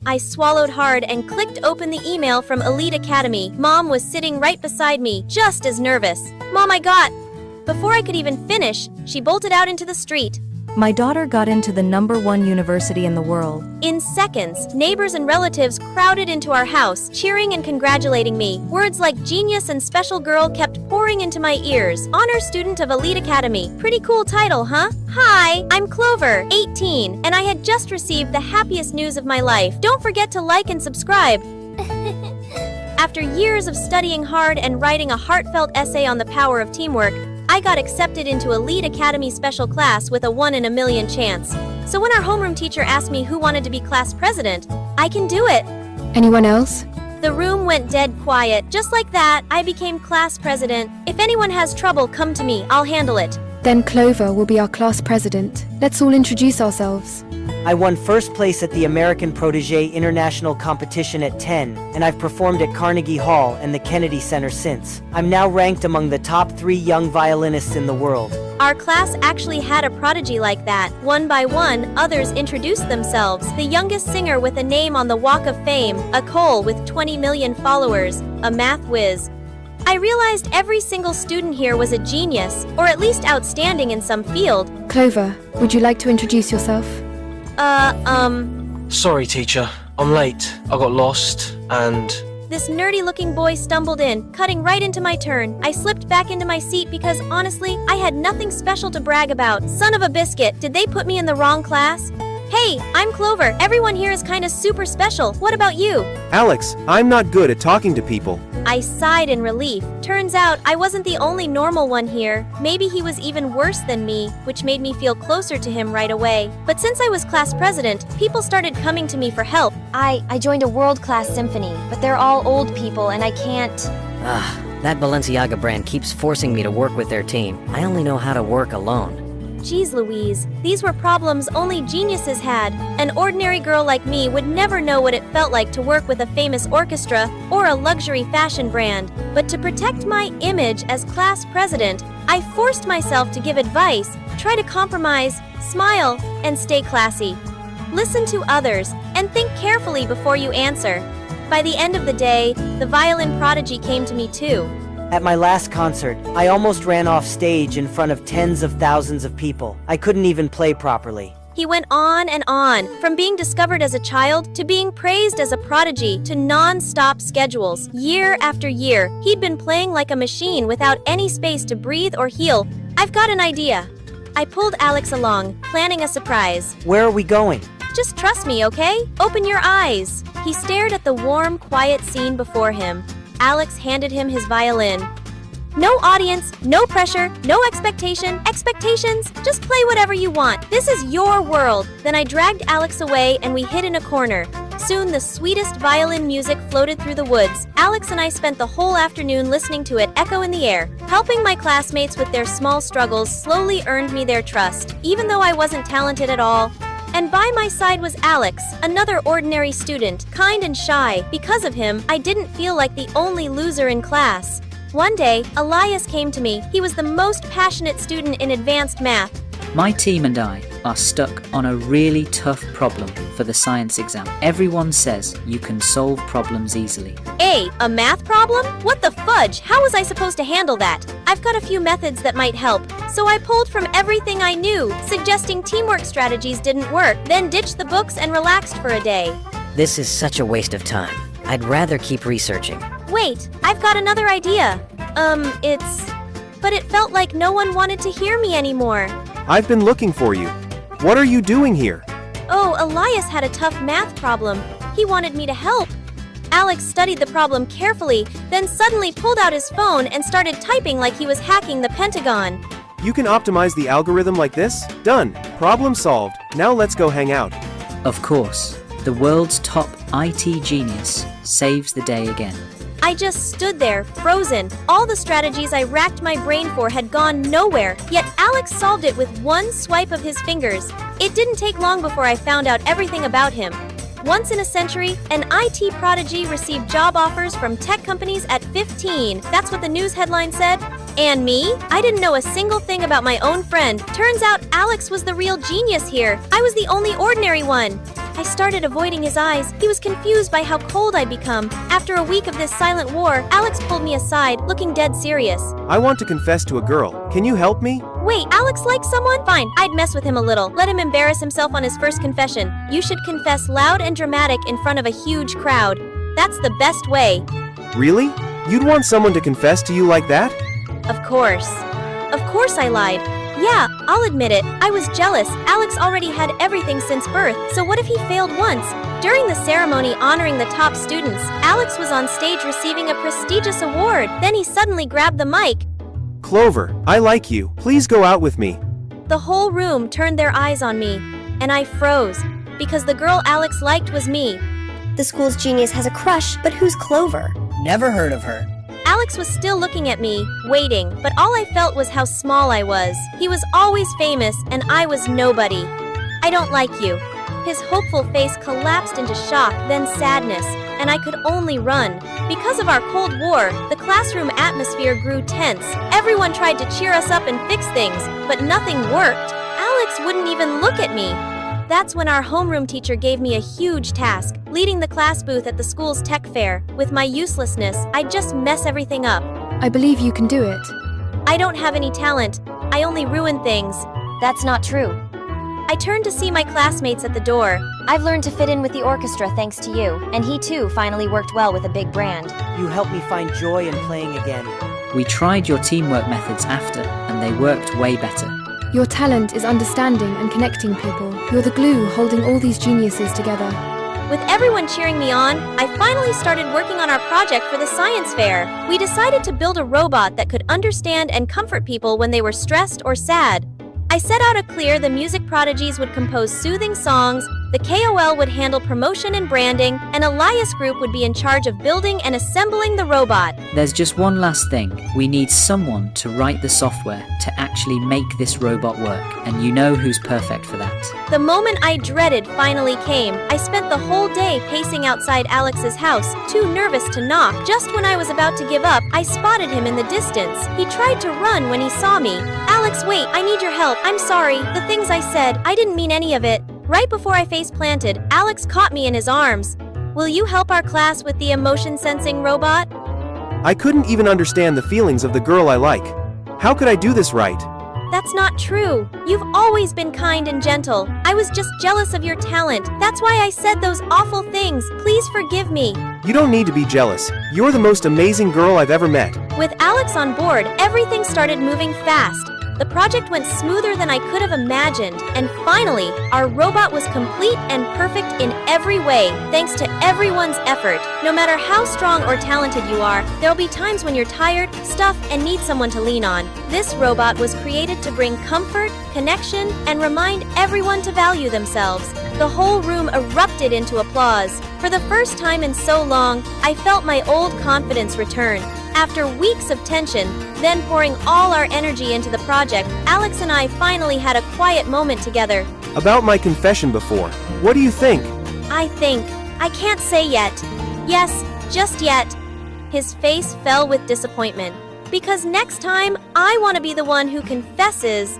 I swallowed hard and clicked open the email from Elite Academy. Mom was sitting right beside me, just as nervous. Mom, I got... Before I could even finish, she bolted out into the street. My daughter got into the #1 university in the world. In seconds, neighbors and relatives crowded into our house, cheering and congratulating me. Words like genius and special girl kept pouring into my ears. Honor student of Elite Academy. Pretty cool title, huh? Hi, I'm Clover, 18, and I had just received the happiest news of my life. Don't forget to like and subscribe. After years of studying hard and writing a heartfelt essay on the power of teamwork, I got accepted into Elite Academy special class with a 1 in a million chance. So when our homeroom teacher asked me who wanted to be class president, I can do it. Anyone else? The room went dead quiet. Just like that, I became class president. If anyone has trouble, come to me. I'll handle it. Then Clover will be our class president. Let's all introduce ourselves. I won first place at the American Protégé International Competition at 10, and I've performed at Carnegie Hall and the Kennedy Center since. I'm now ranked among the top 3 young violinists in the world. Our class actually had a prodigy like that. One by one, others introduced themselves. The youngest singer with a name on the Walk of Fame, a Cole with 20 million followers, a math whiz. I realized every single student here was a genius, or at least outstanding in some field. Clover, would you like to introduce yourself? Sorry, teacher. I'm late. I got lost, and... This nerdy-looking boy stumbled in, cutting right into my turn. I slipped back into my seat because, honestly, I had nothing special to brag about. Son of a biscuit, did they put me in the wrong class? Hey, I'm Clover. Everyone here is kinda super special. What about you? Alex, I'm not good at talking to people. I sighed in relief. Turns out I wasn't the only normal one here. Maybe he was even worse than me, which made me feel closer to him right away. But since I was class president, people started coming to me for help. I joined a world-class symphony, but they're all old people and I can't... That Balenciaga brand keeps forcing me to work with their team. I only know how to work alone. Geez Louise, these were problems only geniuses had. An ordinary girl like me would never know what it felt like to work with a famous orchestra or a luxury fashion brand. But to protect my image as class president, I forced myself to give advice, try to compromise, smile, and stay classy. Listen to others, and think carefully before you answer. By the end of the day, the violin prodigy came to me too. At my last concert, I almost ran off stage in front of tens of thousands of people. I couldn't even play properly. He went on and on, from being discovered as a child to being praised as a prodigy to non-stop schedules. Year after year, he'd been playing like a machine without any space to breathe or heal. I've got an idea. I pulled Alex along, planning a surprise. Where are we going? Just trust me, okay? Open your eyes. He stared at the warm, quiet scene before him. Alex handed him his violin. No audience, no pressure, no expectations, just play whatever you want. This is your world. Then I dragged Alex away and we hid in a corner. Soon the sweetest violin music floated through the woods. Alex and I spent the whole afternoon listening to it echo in the air. Helping my classmates with their small struggles slowly earned me their trust, even though I wasn't talented at all. And by my side was Alex, another ordinary student, kind and shy. Because of him, I didn't feel like the only loser in class. One day, Elias came to me. He was the most passionate student in advanced math. My team and I are stuck on a really tough problem for the science exam. Everyone says you can solve problems easily. A math problem? What the fudge? How was I supposed to handle that? I've got a few methods that might help. So I pulled from everything I knew, suggesting teamwork strategies didn't work, then ditched the books and relaxed for a day. This is such a waste of time. I'd rather keep researching. Wait, I've got another idea. But it felt like no one wanted to hear me anymore. I've been looking for you. What are you doing here? Oh, Elias had a tough math problem. He wanted me to help. Alex studied the problem carefully, then suddenly pulled out his phone and started typing like he was hacking the Pentagon. You can optimize the algorithm like this? Done. Problem solved. Now let's go hang out. Of course, the world's top IT genius saves the day again. I just stood there, frozen. All the strategies I racked my brain for had gone nowhere, yet Alex solved it with one swipe of his fingers. It didn't take long before I found out everything about him. Once in a century, an IT prodigy received job offers from tech companies at 15. That's what the news headline said. And me? I didn't know a single thing about my own friend. Turns out Alex was the real genius here. I was the only ordinary one. I started avoiding his eyes. He was confused by how cold I'd become. After a week of this silent war, Alex pulled me aside, looking dead serious. I want to confess to a girl. Can you help me? Wait, Alex likes someone? Fine, I'd mess with him a little. Let him embarrass himself on his first confession. You should confess loud and dramatic in front of a huge crowd. That's the best way. Really? You'd want someone to confess to you like that? Of course. Of course I lied. Yeah, I'll admit it. I was jealous. Alex already had everything since birth, so what if he failed once? During the ceremony honoring the top students, Alex was on stage receiving a prestigious award. Then he suddenly grabbed the mic. Clover, I like you. Please go out with me. The whole room turned their eyes on me, and I froze, because the girl Alex liked was me. The school's genius has a crush, but who's Clover? Never heard of her. Alex was still looking at me, waiting, but all I felt was how small I was. He was always famous, and I was nobody. I don't like you. His hopeful face collapsed into shock, then sadness, and I could only run. Because of our Cold War, the classroom atmosphere grew tense. Everyone tried to cheer us up and fix things, but nothing worked. Alex wouldn't even look at me. That's when our homeroom teacher gave me a huge task, leading the class booth at the school's tech fair. With my uselessness, I'd just mess everything up. I believe you can do it. I don't have any talent. I only ruin things. That's not true. I turned to see my classmates at the door. I've learned to fit in with the orchestra thanks to you, and he too finally worked well with a big brand. You helped me find joy in playing again. We tried your teamwork methods after, and they worked way better. Your talent is understanding and connecting people. You're the glue holding all these geniuses together. With everyone cheering me on, I finally started working on our project for the science fair. We decided to build a robot that could understand and comfort people when they were stressed or sad. I set out a clear the music prodigies would compose soothing songs, the KOL would handle promotion and branding, and Elias Group would be in charge of building and assembling the robot. There's just one last thing. We need someone to write the software to actually make this robot work, and you know who's perfect for that. The moment I dreaded finally came. I spent the whole day pacing outside Alex's house, too nervous to knock. Just when I was about to give up, I spotted him in the distance. He tried to run when he saw me. Alex, wait, I need your help. I'm sorry. The things I said, I didn't mean any of it. Right before I face planted, Alex caught me in his arms. Will you help our class with the emotion-sensing robot? I couldn't even understand the feelings of the girl I like. How could I do this right? That's not true. You've always been kind and gentle. I was just jealous of your talent. That's why I said those awful things. Please forgive me. You don't need to be jealous. You're the most amazing girl I've ever met. With Alex on board, everything started moving fast. The project went smoother than I could have imagined, and finally, our robot was complete and perfect in every way, thanks to everyone's effort. No matter how strong or talented you are, there'll be times when you're tired, stuffed, and need someone to lean on. This robot was created to bring comfort, connection, and remind everyone to value themselves. The whole room erupted into applause. For the first time in so long, I felt my old confidence return. After weeks of tension, then pouring all our energy into the project, Alex and I finally had a quiet moment together. About my confession before, what do you think? I can't say yet. Yes, just yet. His face fell with disappointment. Because next time, I want to be the one who confesses